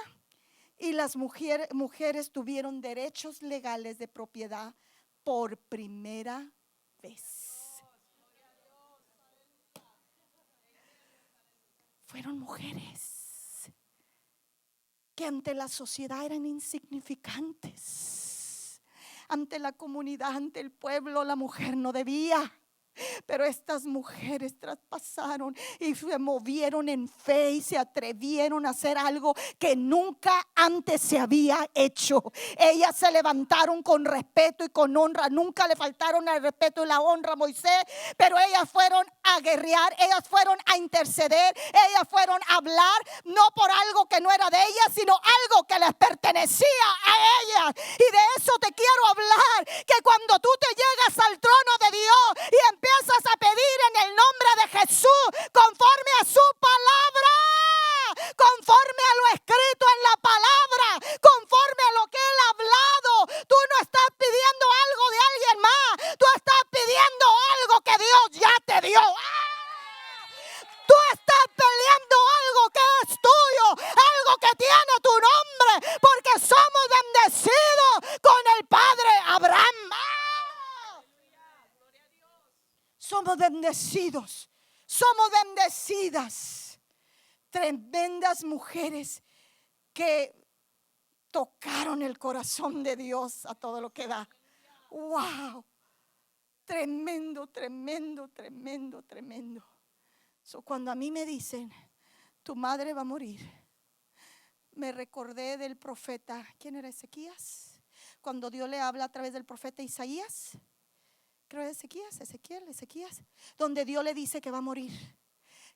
y las mujeres tuvieron derechos legales de propiedad por primera vez. Fueron mujeres que ante la sociedad eran insignificantes. Ante la comunidad, ante el pueblo, la mujer no debía. Pero estas mujeres traspasaron y se movieron en fe y se atrevieron a hacer algo que nunca antes se había hecho. Ellas se levantaron con respeto y con honra. Nunca le faltaron el respeto y la honra a Moisés, pero ellas fueron a guerrear, ellas fueron a interceder, ellas fueron a hablar, no por algo que no era de ellas, sino algo que les pertenecía a ellas. Y de eso te quiero hablar, que cuando tú te llegas al trono de Dios y empiezas a pedir en el nombre de Jesús, conforme a su palabra, conforme a lo escrito en la palabra, conforme a lo que Él ha hablado, tú no estás pidiendo algo de alguien más, tú estás pidiendo algo que Dios ya te dio. Tú estás peleando algo que es tuyo, algo que tiene tu nombre, porque somos bendecidos con el Padre Abraham. Somos bendecidos, somos bendecidas. Tremendas mujeres que tocaron el corazón de Dios a todo lo que da. Wow, tremendo, tremendo, tremendo, tremendo. Cuando a mí me dicen, tu madre va a morir, me recordé del profeta, ¿quién era? Ezequías. Cuando Dios le habla a través del profeta Isaías. Creo Ezequías, donde Dios le dice que va a morir,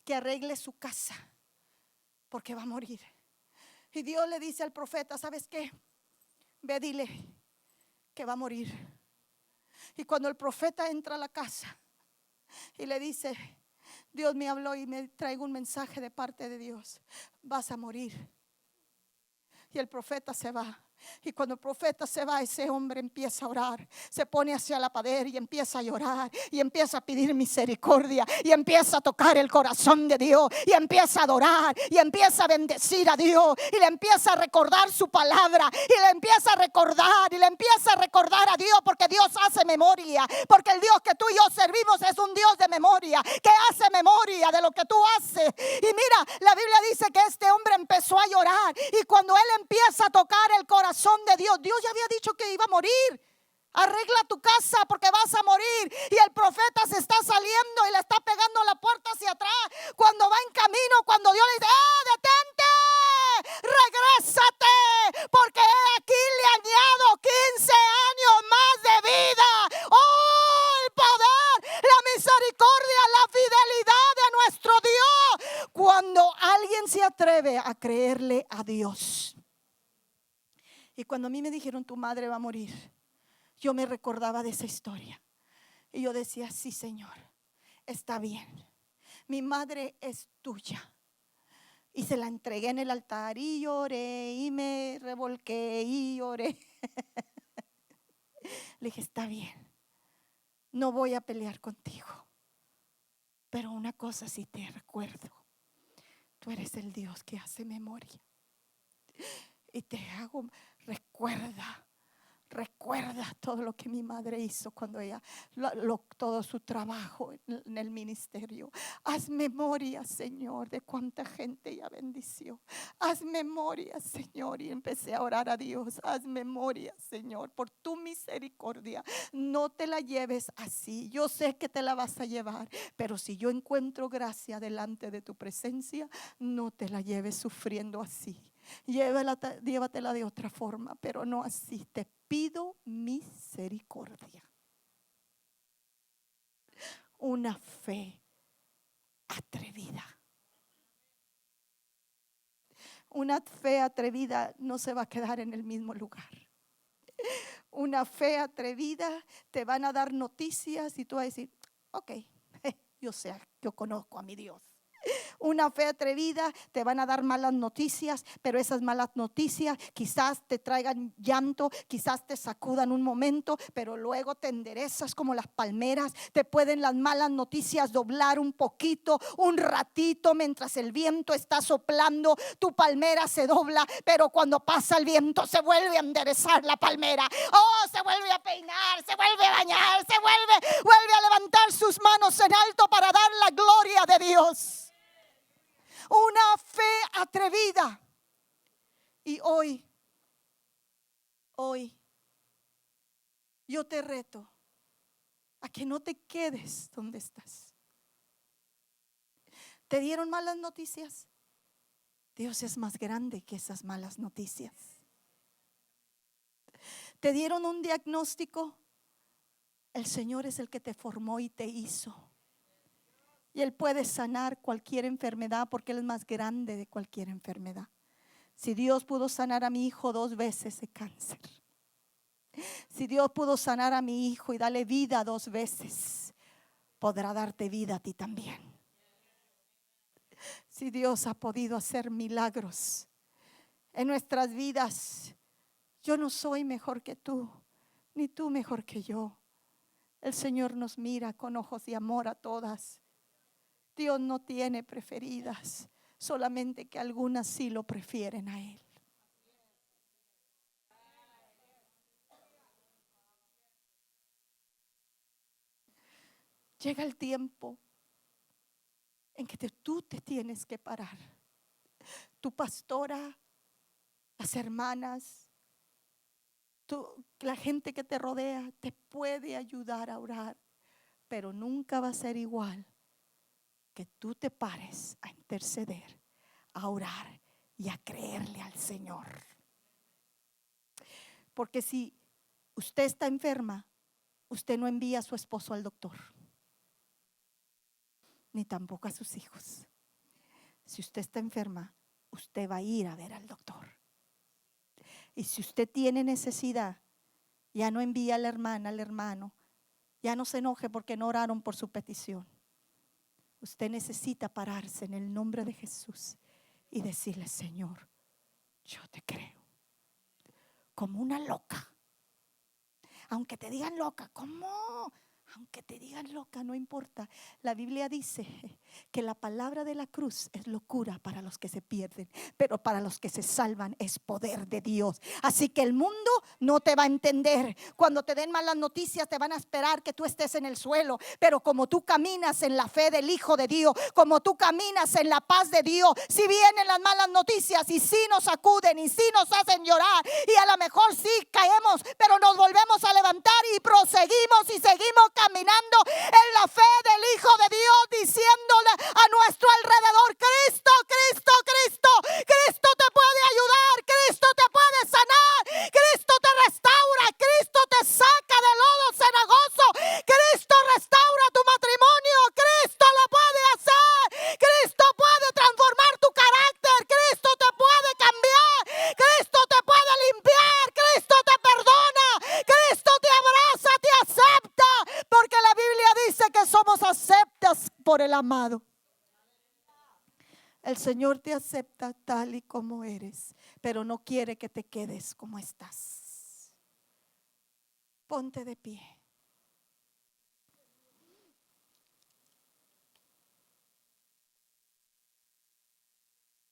que arregle su casa, porque va a morir. Y Dios le dice al profeta, ¿sabes qué? Ve, dile que va a morir. Y cuando el profeta entra a la casa y le dice, Dios me habló y me traigo un mensaje de parte de Dios, vas a morir. Y el profeta se va. Y cuando el profeta se va, ese hombre empieza a orar, se pone hacia la pared y empieza a llorar y empieza a pedir misericordia y empieza a tocar el corazón de Dios y empieza a adorar y empieza a bendecir a Dios y le empieza a recordar su palabra y le empieza a recordar y le empieza a recordar a Dios, porque Dios hace memoria, porque el Dios que tú y yo servimos es un Dios de memoria, que hace memoria de lo que tú haces. Y mira, la Biblia dice que este hombre empezó a llorar y cuando él empieza a tocar el corazón de Dios, Dios ya había dicho que iba a morir. Arregla tu casa porque vas a morir. Y el profeta se está saliendo y le está pegando la puerta hacia atrás. Cuando va en camino, cuando Dios le dice, detente, regrésate, porque aquí le añado 15 años más de vida. Oh, el poder, la misericordia, la fidelidad de nuestro Dios. Cuando alguien se atreve a creerle a Dios. Y cuando a mí me dijeron, tu madre va a morir, yo me recordaba de esa historia. Y yo decía, sí, Señor, está bien. Mi madre es tuya. Y se la entregué en el altar y lloré y me revolqué y lloré. Le dije, está bien, no voy a pelear contigo. Pero una cosa sí te recuerdo. Tú eres el Dios que hace memoria. Y te hago, recuerda todo lo que mi madre hizo cuando ella, todo su trabajo en el ministerio. Haz memoria, Señor, de cuánta gente ella bendició. Haz memoria, Señor. Y empecé a orar a Dios. Haz memoria, Señor, por tu misericordia. No te la lleves así. Yo sé que te la vas a llevar, pero si yo encuentro gracia delante de tu presencia, no te la lleves sufriendo así. Llévatela de otra forma, pero no así. Te pido misericordia. Una fe atrevida. Una fe atrevida no se va a quedar en el mismo lugar. Una fe atrevida, te van a dar noticias y tú vas a decir, ok, yo sé, yo conozco a mi Dios. Una fe atrevida, te van a dar malas noticias, pero esas malas noticias quizás te traigan llanto, quizás te sacudan un momento, pero luego te enderezas como las palmeras. Te pueden las malas noticias doblar un poquito, un ratito, mientras el viento está soplando, tu palmera se dobla, pero cuando pasa el viento se vuelve a enderezar la palmera. Oh, se vuelve a peinar, se vuelve a bañar, vuelve a levantar sus manos en alto para dar la gloria de Dios. Una fe atrevida. Y hoy yo te reto a que no te quedes donde estás. ¿Te dieron malas noticias? Dios es más grande que esas malas noticias. ¿Te dieron un diagnóstico? El Señor es el que te formó y te hizo. Y Él puede sanar cualquier enfermedad porque Él es más grande de cualquier enfermedad. Si Dios pudo sanar a mi hijo 2 veces de cáncer, si Dios pudo sanar a mi hijo y darle vida 2 veces, podrá darte vida a ti también. Si Dios ha podido hacer milagros en nuestras vidas, yo no soy mejor que tú, ni tú mejor que yo. El Señor nos mira con ojos de amor a todas. Dios no tiene preferidas, solamente que algunas sí lo prefieren a Él. Llega el tiempo en que tú te tienes que parar. Tu pastora, las hermanas, la gente que te rodea te puede ayudar a orar, pero nunca va a ser igual que tú te pares a interceder, a orar y a creerle al Señor. Porque si usted está enferma, usted no envía a su esposo al doctor, ni tampoco a sus hijos. Si usted está enferma, usted va a ir a ver al doctor. Y si usted tiene necesidad, ya no envía a la hermana, al hermano. Ya no se enoje porque no oraron por su petición. Usted necesita pararse en el nombre de Jesús y decirle: Señor, yo te creo. Como una loca. Aunque te digan loca, ¿cómo? Aunque te digan loca, no importa. La Biblia dice que la palabra de la cruz es locura para los que se pierden, pero para los que se salvan es poder de Dios. Así que el mundo no te va a entender. Cuando te den malas noticias, te van a esperar que tú estés en el suelo. Pero como tú caminas en la fe del Hijo de Dios, como tú caminas en la paz de Dios, si vienen las malas noticias y sí nos sacuden y sí nos hacen llorar, y a lo mejor sí caemos, pero nos volvemos a levantar y proseguimos y seguimos caminando en la fe del Hijo de Dios, diciéndole a nuestro alrededor: Cristo, Cristo, Cristo, Cristo te puede ayudar, Cristo te puede sanar, Cristo te restaura, Cristo te saca del lodo cenagoso, Cristo restaura tu matrimonio, Cristo lo puede hacer, Cristo puede transformar tu carácter, Cristo te puede cambiar, Cristo te puede limpiar, Cristo te perdona, Cristo te abraza, te acepta, porque la Biblia dice que somos aceptas por el amado. El Señor te acepta tal y como eres, pero no quiere que te quedes como estás. Ponte de pie.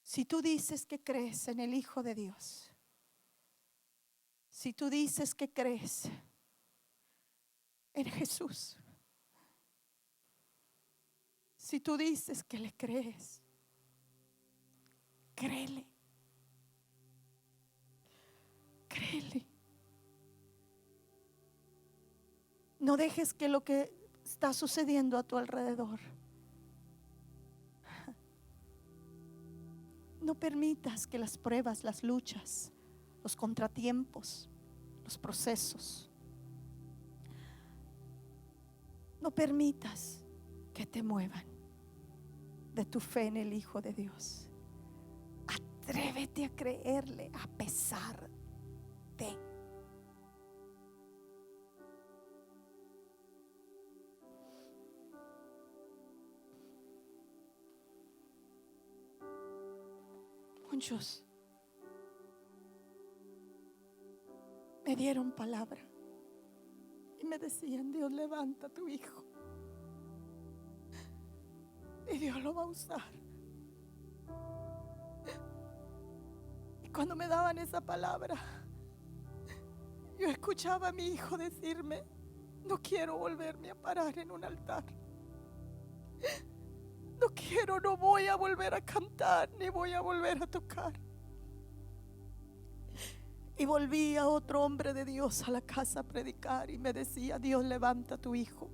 Si tú dices que crees en el Hijo de Dios, si tú dices que crees en Jesús, si tú dices que le crees, créele. Créele. No dejes que lo que está sucediendo a tu alrededor, no permitas que las pruebas, las luchas, los contratiempos, los procesos, no permitas que te muevan de tu fe en el Hijo de Dios. Atrévete a creerle a pesar de. muchos me dieron palabra y me decían: Dios levanta a tu hijo y Dios lo va a usar. Y cuando me daban esa palabra, yo escuchaba a mi hijo decirme: no quiero volverme a parar en un altar. No quiero, no voy a volver a cantar, ni voy a volver a tocar. Y volví a otro hombre de Dios a la casa a predicar y me decía: Dios levanta a tu hijo.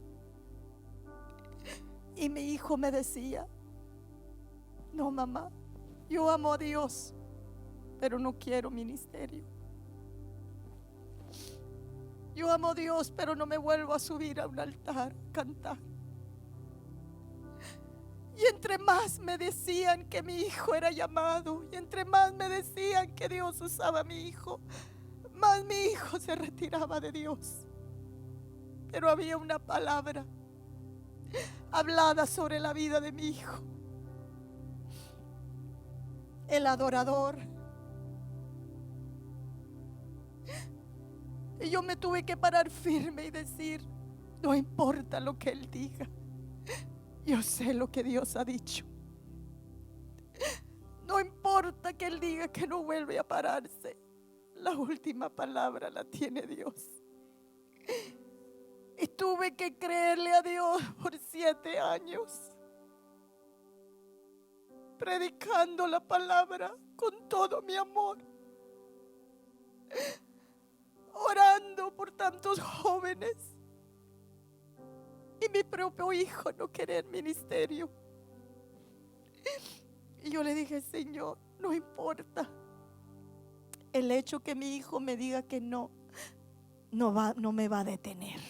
Y mi hijo me decía: no, mamá, yo amo a Dios, pero no quiero ministerio. Yo amo a Dios, pero no me vuelvo a subir a un altar a cantar. Y entre más me decían que mi hijo era llamado, y entre más me decían que Dios usaba a mi hijo, más mi hijo se retiraba de Dios. Pero había una palabra hablada sobre la vida de mi hijo: el adorador. Y yo me tuve que parar firme y decir: no importa lo que él diga, yo sé lo que Dios ha dicho. No importa que él diga que no vuelve a pararse, la última palabra la tiene Dios. Y tuve que creerle a Dios por 7 años, predicando la palabra con todo mi amor, orando por tantos jóvenes, y mi propio hijo no querer ministerio. Y yo le dije: Señor, no importa el hecho que mi hijo me diga que no me va a detener.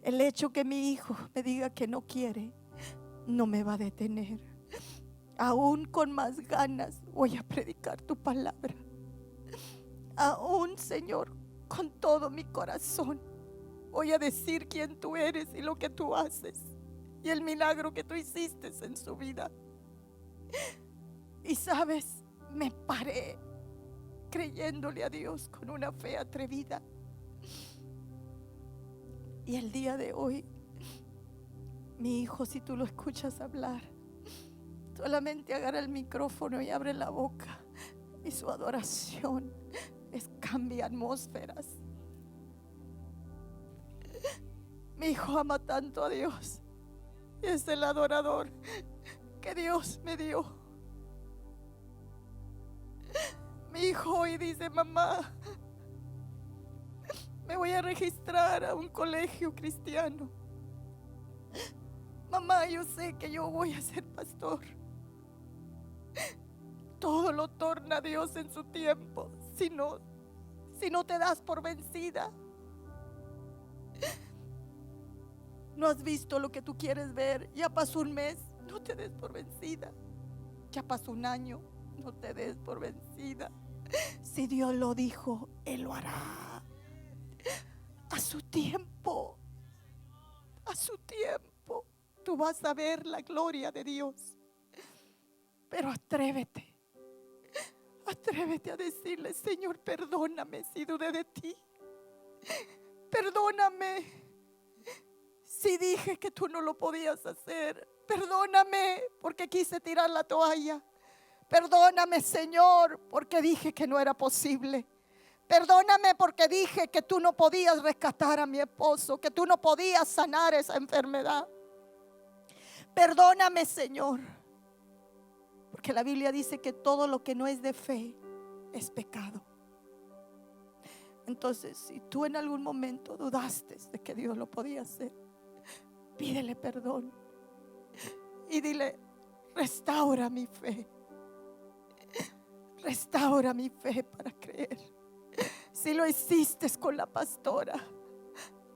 El hecho que mi hijo me diga que no quiere no me va a detener. Aún con más ganas voy a predicar tu palabra. Aún, Señor, con todo mi corazón voy a decir quién tú eres y lo que tú haces y el milagro que tú hiciste en su vida. Y sabes, me paré creyéndole a Dios con una fe atrevida. Y el día de hoy, mi hijo, si tú lo escuchas hablar, solamente agarra el micrófono y abre la boca, y su adoración cambia atmósferas. Mi hijo ama tanto a Dios y es el adorador que Dios me dio. Mi hijo hoy dice: mamá, me voy a registrar a un colegio cristiano. Mamá, yo sé que yo voy a ser pastor. Todo lo torna Dios en su tiempo, si no te das por vencida. No has visto lo que tú quieres ver. Ya pasó un mes, no te des por vencida. Ya pasó un año, no te des por vencida. Si Dios lo dijo, Él lo hará. A su tiempo, a su tiempo, tú vas a ver la gloria de Dios. Pero atrévete a decirle: Señor, perdóname si dudé de ti. Perdóname si dije que tú no lo podías hacer. Perdóname porque quise tirar la toalla. Perdóname, Señor, porque dije que no era posible. Perdóname porque dije que tú no podías rescatar a mi esposo, que tú no podías sanar esa enfermedad. Perdóname, Señor, porque la Biblia dice que todo lo que no es de fe es pecado. Entonces, si tú en algún momento dudaste de que Dios lo podía hacer, pídele perdón y dile: restaura mi fe. Restaura mi fe para creer. Si lo hiciste con la pastora,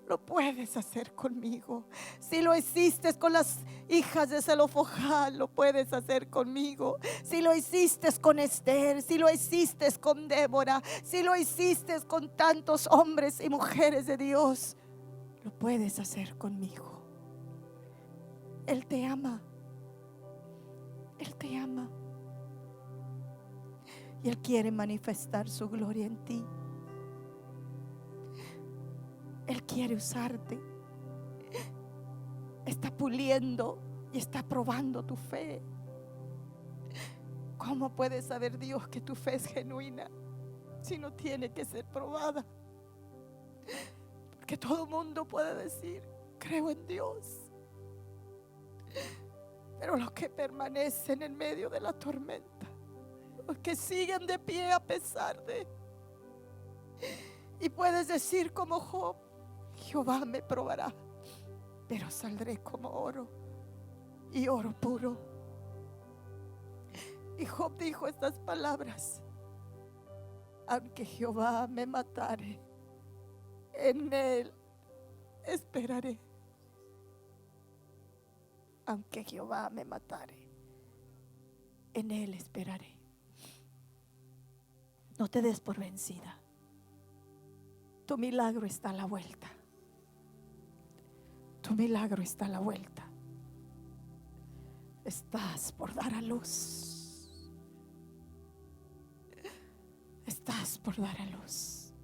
lo puedes hacer conmigo. Si lo hiciste con las hijas de Zelofojad, lo puedes hacer conmigo. Si lo hiciste con Esther, si lo hiciste con Débora, si lo hiciste con tantos hombres y mujeres de Dios, lo puedes hacer conmigo. Él te ama. Él te ama. Y Él quiere manifestar su gloria en ti. Él quiere usarte. Está puliendo y está probando tu fe. ¿Cómo puede saber Dios que tu fe es genuina si no tiene que ser probada? Porque todo mundo puede decir: creo en Dios. Pero los que permanecen en medio de la tormenta, los que siguen de pie a pesar de... Y puedes decir como Job: Jehová me probará, pero saldré como oro, y oro puro. Y Job dijo estas palabras: aunque Jehová me matare, en Él esperaré. Aunque Jehová me matare, en Él esperaré. No te des por vencida. Tu milagro está a la vuelta. Tu milagro está a la vuelta. Estás por dar a luz. Estás por dar a luz.